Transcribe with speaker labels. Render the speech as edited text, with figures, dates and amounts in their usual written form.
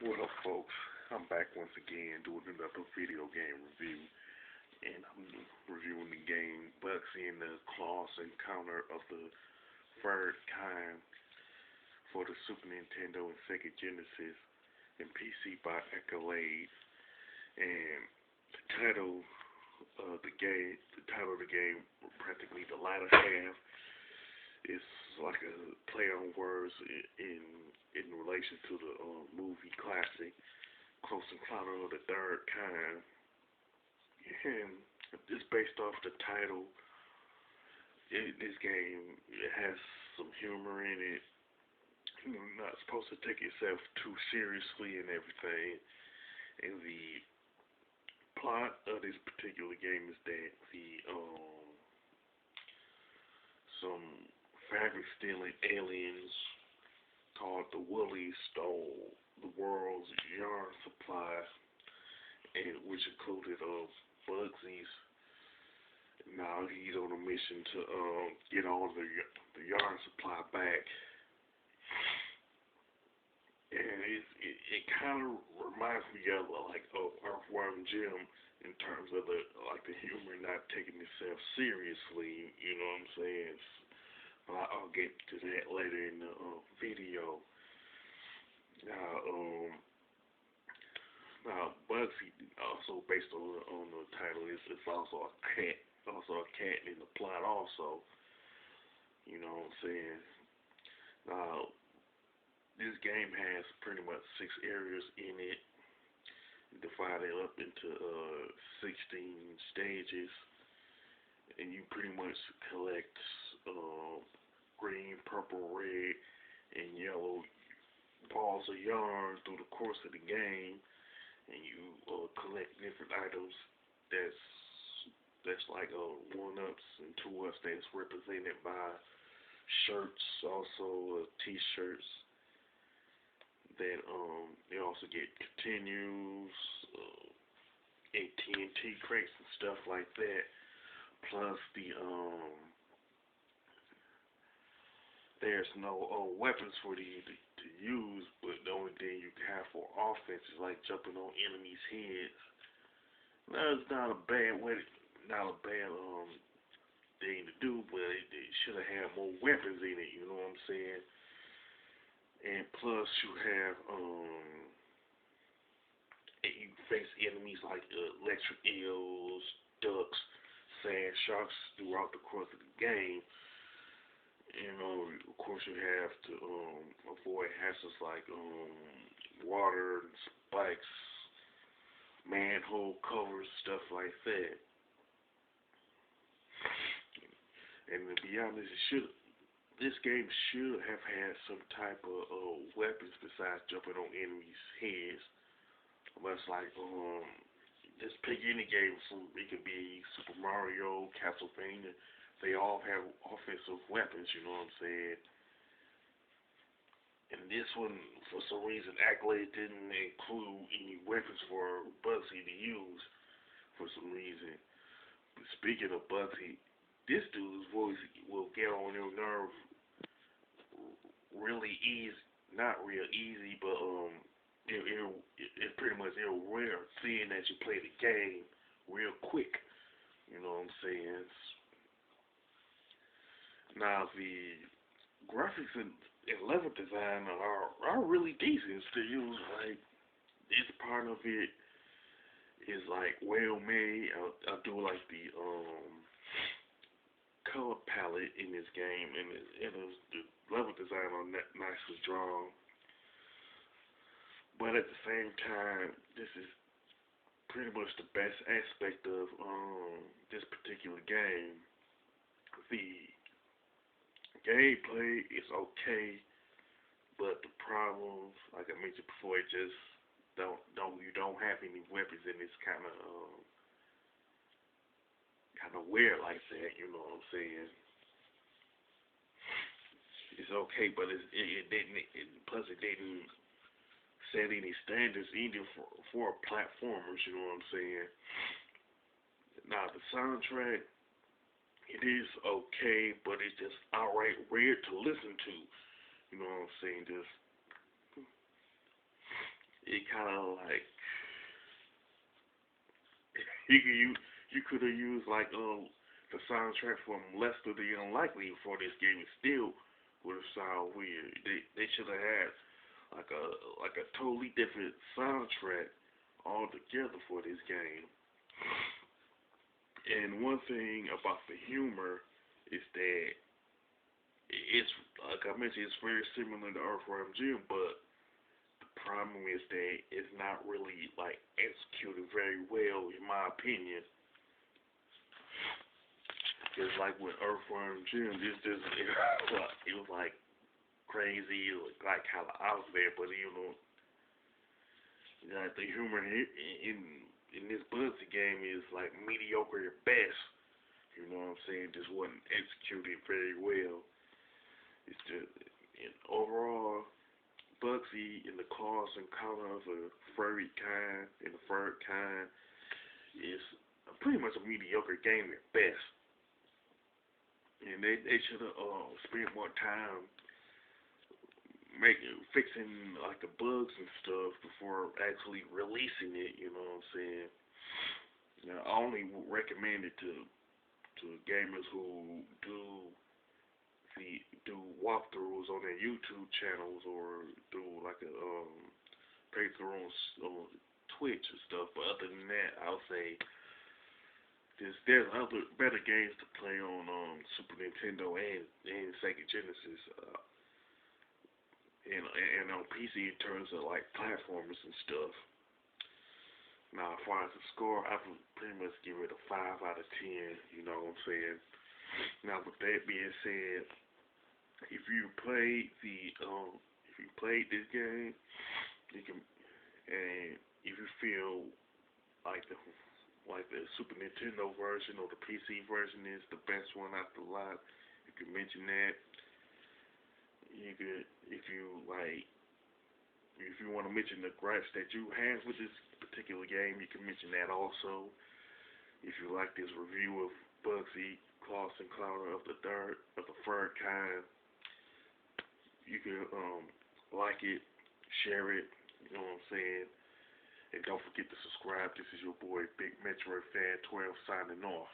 Speaker 1: What up, folks? I'm back once again doing another video game review, and I'm reviewing the game Bugsy and the Claws Encounter of the Third Kind for the Super Nintendo and Sega Genesis and PC by Accolade. And the title of the game, practically the latter half, is like a play on words in relation to the movie classic Close Encounter of the Third Kind. And it's based off the title. This game, it has some humor in it. You're not supposed to take yourself too seriously and everything. And the plot of this particular game is that some fabric stealing aliens called the Woolies stole the world's yarn supply, and which included Bugsy's. Now he's on a mission to get all the yarn supply back, and it kind of reminds me of Earthworm Jim in terms of the humor, not taking itself seriously. You know what I'm saying? But I'll get to that later in the video. Now, Bugsy, also based on the title, it's also a cat in the plot. Also, you know what I'm saying. Now, this game has pretty much 6 areas in it, divided up into 16 stages, and you pretty much collect green, purple, red, and yellow balls of yarn through the course of the game, and you collect different items that's like one-ups and two-ups that's represented by shirts, also t-shirts. That they also get continues, AT&T crates and stuff like that. Plus there's no weapons for you to use, but the only thing you can have for offense is like jumping on enemies' heads. Now it's not a bad way, not a bad thing to do, but it should have had more weapons in it. You know what I'm saying? And plus you have you face enemies like electric eels, ducks, sand sharks throughout the course of the game. You know, of course, you have to avoid hazards like water, spikes, manhole covers, stuff like that. And to be honest, this game should have had some type of weapons besides jumping on enemies' heads. But it's like, just pick any game. It could be Super Mario, Castlevania. They all have offensive weapons, you know what I'm saying? And this one, for some reason, Accolade didn't include any weapons for Bugsy to use for some reason. But speaking of Bugsy, this dude's voice will get on your nerve really easy. Not real easy, but it's pretty much rare seeing that you play the game real quick. You know what I'm saying? Now the graphics and level design are really decent to use. Like this part of it is like well made. I do like the color palette in this game, and the level design on that nicely drawn. But at the same time, this is pretty much the best aspect of this particular game. The gameplay is okay, but the problems, like I mentioned before, it just don't you don't have any weapons, and it's kind of weird like that. You know what I'm saying? It's okay, but it didn't. Plus, it didn't set any standards either for platformers. You know what I'm saying? Now the soundtrack, it is okay, but it's just outright weird to listen to. You know what I'm saying? Just it kind of like you could you could have used like the soundtrack from Lester the Unlikely for this game. It still would have sounded weird. They should have had like a totally different soundtrack altogether for this game. And one thing about the humor is that it's like I mentioned, it's very similar to Earthworm Jim, but the problem is that it's not really like executed very well, in my opinion. Just like with Earthworm Jim, this just it was like crazy, like kind of out there, but like the humor in this Bugsy game is like mediocre at best. You know what I'm saying? Just wasn't executed very well. It's just overall Bugsy in the Close Encounter of the Furry Kind and the Fur Kind is pretty much a mediocre game at best. And they should have spent more time making fixing like the bugs and stuff before actually releasing it. You know what I'm saying? Now, I only recommend it to gamers who do walkthroughs on their YouTube channels or do like a playthrough on Twitch and stuff. But other than that, I'll say there's other better games to play on Super Nintendo and Sega Genesis. And on PC in terms of like platformers and stuff. Now, as far as the score, I would pretty much give it a 5 out of 10. You know what I'm saying? Now, with that being said, if you played if you played this game, you can, and if you feel like the Super Nintendo version or the PC version is the best one out the lot, you can mention that. You could, if you like, if you want to mention the gripes that you have with this particular game, you can mention that also. If you like this review of Bugsy, Claus and Clouder of the Fur Kind, you can like it, share it. You know what I'm saying? And don't forget to subscribe. This is your boy Big Metroid Fan 12 signing off.